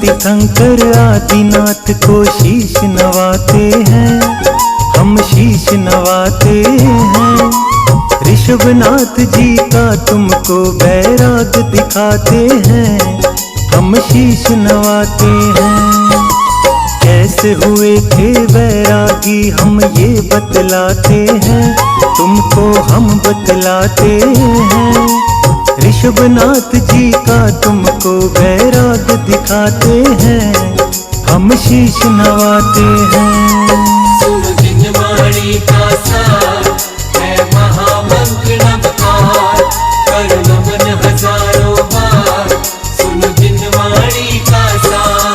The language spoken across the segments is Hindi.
तीर्थंकर आदिनाथ को शीश नवाते हैं, हम शीश नवाते हैं। ऋषभनाथ जी का तुमको बैराग दिखाते हैं, हम शीश नवाते हैं। कैसे हुए थे बैरागी हम ये बतलाते हैं, तुमको हम बतलाते हैं। ऋषभनाथ जी का तुमको बैराग दिखाते हैं, हम शीश नवाते हैं। सुनो जिनवाणी का सार है महामंत्र नवकार, कर नमन हजारों बार, सुनो जिनवाणी का सार।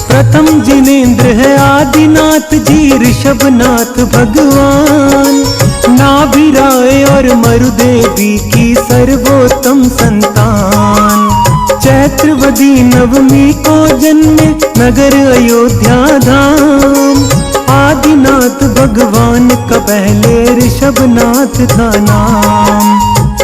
प्रथम जिनेंद्र है आदिनाथ जी ऋषभनाथ भगवान, नाभिराय और मरुदेवी की सर्वोत्तम संतान। चैत्रवदी नवमी को जन्मे नगर अयोध्या धाम, आदिनाथ भगवान का पहले ऋषभनाथ था नाम।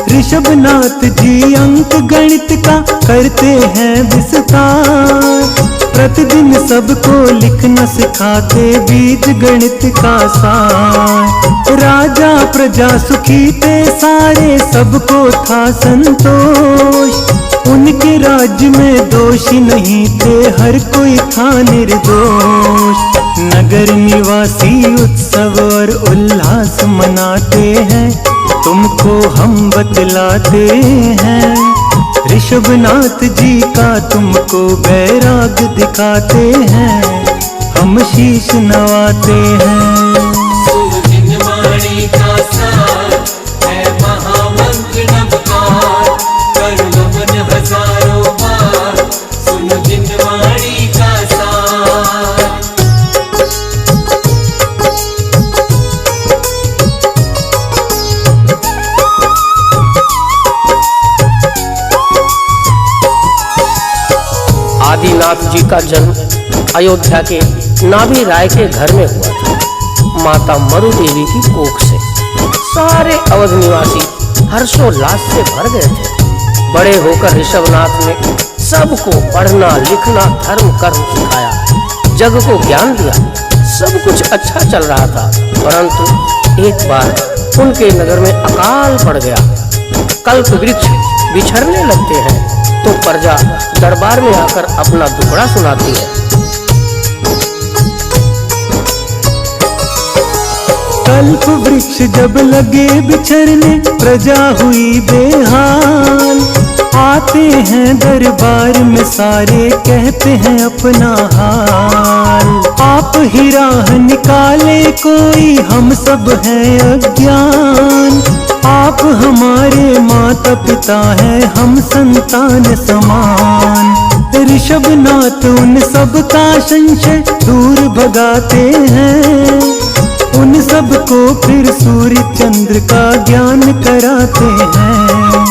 ऋषभनाथ जी अंक गणित का करते हैं विस्तार, प्रतिदिन सबको लिखना सिखाते बीज गणित का सार। राजा प्रजा सुखी थे सारे, सबको था संतोष, उनके राज्य में दोषी नहीं थे, हर कोई था निर्दोष। नगर निवासी उत्सव और उल्लास मनाते हैं, तुमको हम बतलाते हैं। ऋषभनाथ जी का तुमको बैराग दिखाते हैं, हम शीश नवाते हैं। सुनो जिनवाणी का सार है महामंत्र नवकार, कर नमन हजारों बार, सुनो जिनवाणी का सार। आदिनाथ जी का जन्म अयोध्या के नाभिराय के घर में हुआ था, माता मरुदेवी की कोख से। सारे अवध निवासी हर्षोल्लास से भर गए थे। बड़े होकर ऋषभनाथ ने सबको पढ़ना लिखना धर्म कर्म सिखाया, जग को ज्ञान दिया। सब कुछ अच्छा चल रहा था, परंतु एक बार उनके नगर में अकाल पड़ गया। कल्प वृक्ष बिछड़ने लगते हैं तो प्रजा दरबार में आकर अपना दुखड़ा सुनाती है। कल्प वृक्ष जब लगे बिछड़ने प्रजा हुई बेहाल, आते हैं दरबार में सारे कहते हैं अपना हाल। आप ही राह निकाले कोई, हम सब हैं अज्ञान, आप हमारे माता पिता हैं, हम संतान समान। ऋषभनाथ उन सब का संशय दूर भगाते हैं, उन सबको फिर सूर्य चंद्र का ज्ञान कराते हैं।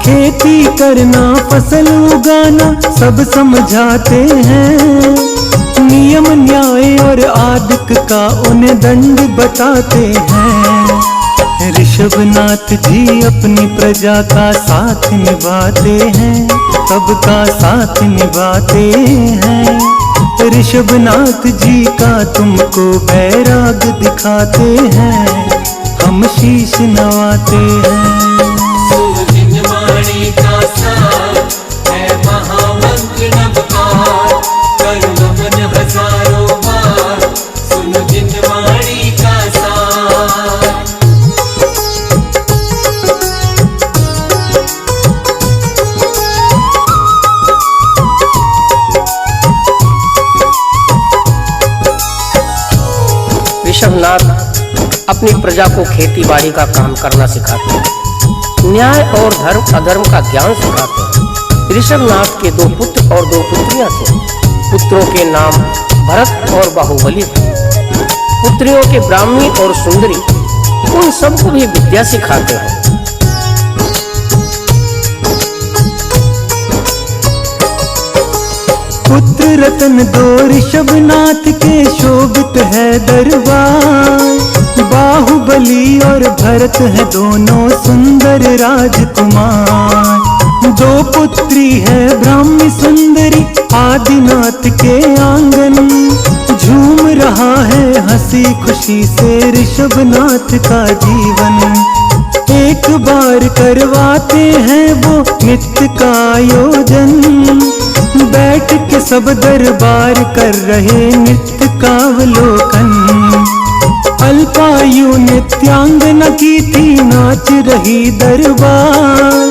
खेती करना फसल उगाना सब समझाते हैं, नियम न्याय और आदिक का उन्हें दंड बताते हैं। ऋषभनाथ जी अपनी प्रजा का साथ निभाते हैं, सबका साथ निभाते हैं। ऋषभनाथ जी का तुमको बैराग दिखाते हैं, हम शीश नवाते हैं। सुनो जिनवाणी का सार है महामंत्र नवकार, कर नमन हजारों बार, सुनो जिनवाणी का सार। ऋषभनाथ अपनी प्रजा को खेती बाड़ी का काम करना सिखाते हैं, न्याय और धर्म अधर्म का ज्ञान सिखाते हैं। ऋषभनाथ के 2 पुत्र और 2 पुत्रियां थीं। पुत्रों के नाम भरत और बाहुबली थे। पुत्रियों के ब्राह्मी और सुंदरी, उन सबको भी विद्या सिखाते हैं। रतन दो ऋषभनाथ के शोभित है दरबार। बाहुबली और भरत है दोनों सुंदर राजकुमार। दो पुत्री है ब्राह्मी सुंदरी आदिनाथ के आंगन। झूम रहा है हंसी खुशी से ऋषभनाथ का जीवन। एक बार करवाते हैं वो नित्य का आयोजन। बैठ के सब दरबार कर रहे नित्य का अवलोकन। अल्पायु नित्यांगना की थी नाच रही दरबार।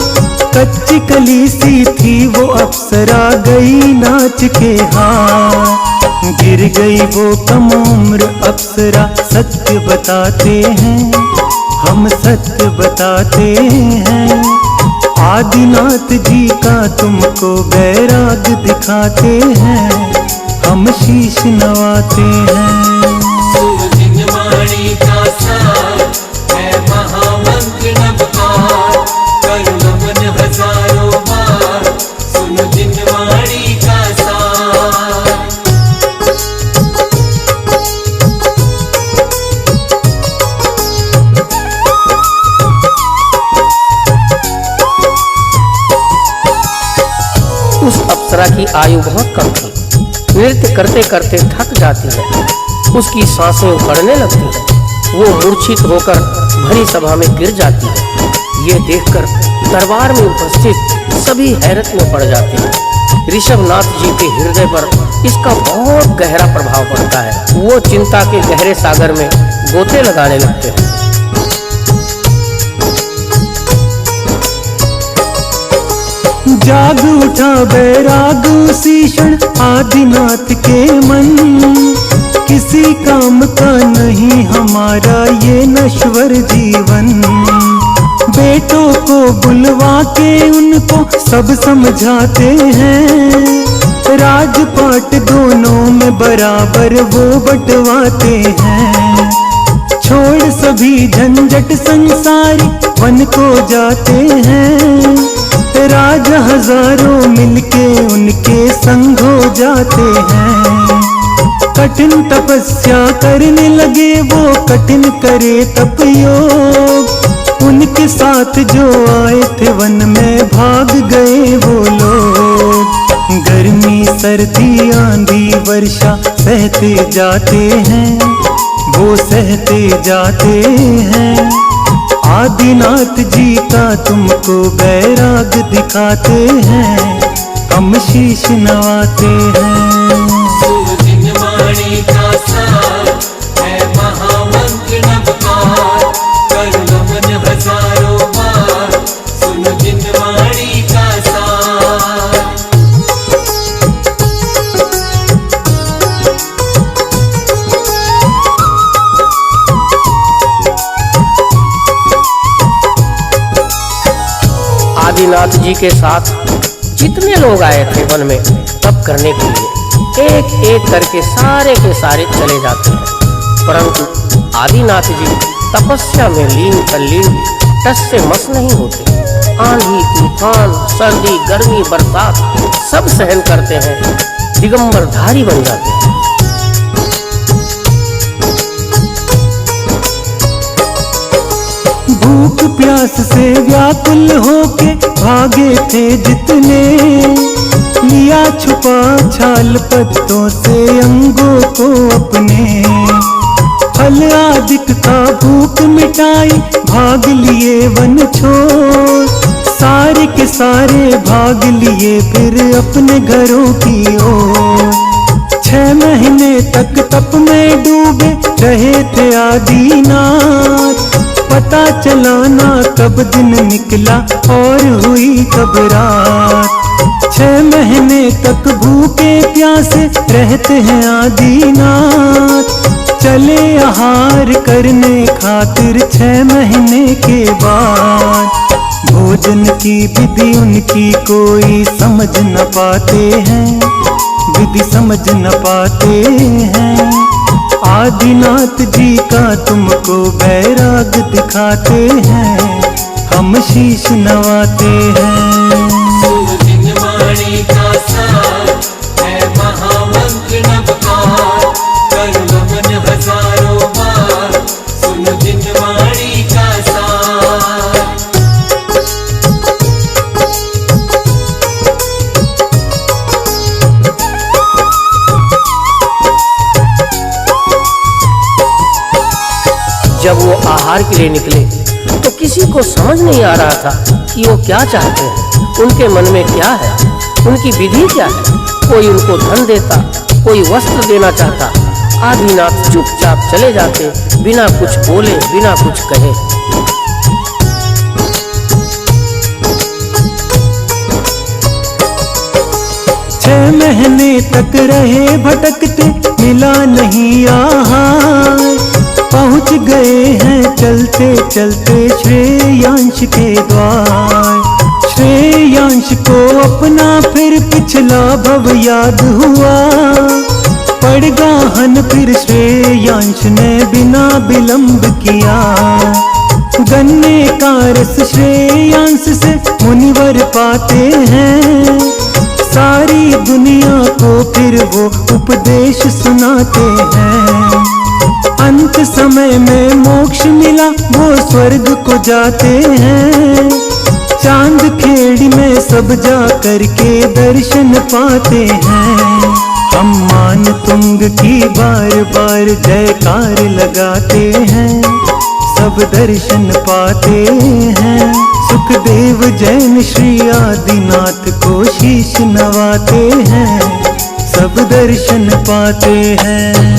कच्ची कली सी थी वो अप्सरा गई नाच के हार। गिर गई वो कम उम्र अप्सरा सत्य बताते हैं हम सत्य बताते हैं। आदिनाथ जी का तुमको बैराग दिखाते हैं हम शीश नवाते हैं। सुन जिनवाणी का सार है महामंत्र नवकार। कर नमन हजारों बार सुन जिनवाणी का सार। उस अप्सरा की आयु बहुत कम थी। नृत्य करते करते थक जाती है। उसकी सांसें उखड़ने लगती हैं। वो मूर्छित होकर भरी सभा में गिर जाती है। ये देखकर दरबार में उपस्थित सभी हैरत में पड़ जाते हैं। ऋषभनाथ जी के हृदय पर इसका बहुत गहरा प्रभाव पड़ता है। वो चिंता के गहरे सागर में गोते लगाने लगते हैं। जाग उठा बैराग उसी क्षण आदिनाथ के मन। किसी काम का नहीं हमारा ये नश्वर जीवन। बेटों को बुलवा के उनको सब समझाते हैं। राजपाट दोनों में बराबर वो बंटवाते हैं। छोड़ सभी झंझट संसारी वन को जाते हैं। राजा हजारों मिलके उनके संग हो जाते हैं। कठिन तपस्या करने लगे वो कठिन करे तप योग। उनके साथ जो आए थे वन में भाग गए वो लोग। गर्मी सर्दी आंधी वर्षा सहते जाते हैं वो सहते जाते हैं। आदिनाथ जी का तुमको बैराग दिखाते हैं हम शीश नवाते हैं। सुन जिनवाणी का सार है महामंत्र नवकार। कर नमन हजारों बार सुन जिनवाणी का सार। आदिनाथ जी के साथ जितने लोग आए थे वन में तप करने के लिए एक एक करके सारे के सारे चले जाते हैं। परंतु आदिनाथ जी तपस्या में लीन तल्लीन टस से मस नहीं होते। आंधी तूफान सर्दी गर्मी बरसात सब सहन करते हैं। दिगंबरधारी बन जाते हैं। भूख प्यास से व्याकुल होके भागे थे जितने। लिया छुपा छाल पत्तों से अंगों को अपने। फल आदिक का भूख मिटाई भाग लिए वन छोड़। सारे के सारे भाग लिए फिर अपने घरों की ओर। 6 महीने तक तप में डूबे रहे थे आदिनाथ। पता चला ना कब दिन निकला और हुई कब रात। 6 महीने तक भूखे प्यासे रहते हैं आदिनाथ। चले आहार करने खातिर 6 महीने के बाद। भोजन की विधि उनकी कोई समझ न पाते हैं। विधि समझ न पाते हैं। आदिनाथ जी का तुमको बैराग दिखाते हैं हम शीश नवाते हैं। सुन जिनवाणी का सार है महा आहार के लिए निकले तो किसी को समझ नहीं आ रहा था कि वो क्या चाहते हैं, उनके मन में क्या है, उनकी विधि क्या है। कोई उनको धन देता, कोई वस्त्र देना चाहता। आदिनाथ चुपचाप चले जाते, बिना कुछ बोले, बिना कुछ कहे। 6 महीने तक रहे भटकते, मिला नहीं आहार। पहुंच गए हैं चलते चलते श्रेयांश के द्वार। श्रेयांश को अपना फिर पिछला भव याद हुआ। पड़ गाहन फिर श्रेयांश ने बिना विलंब किया। गन्ने का रस श्रेयांश से मुनिवर पाते हैं। सारी दुनिया को फिर वो उपदेश सुनाते हैं। अंत समय में मोक्ष मिला, वो स्वर्ग को जाते हैं। चांद खेड़ी में सब जा करके दर्शन पाते हैं। हम मान तुंग की बार बार जयकार लगाते हैं, सब दर्शन पाते हैं। सुखदेव जैन श्री आदिनाथ को शीश नवाते हैं, सब दर्शन पाते हैं।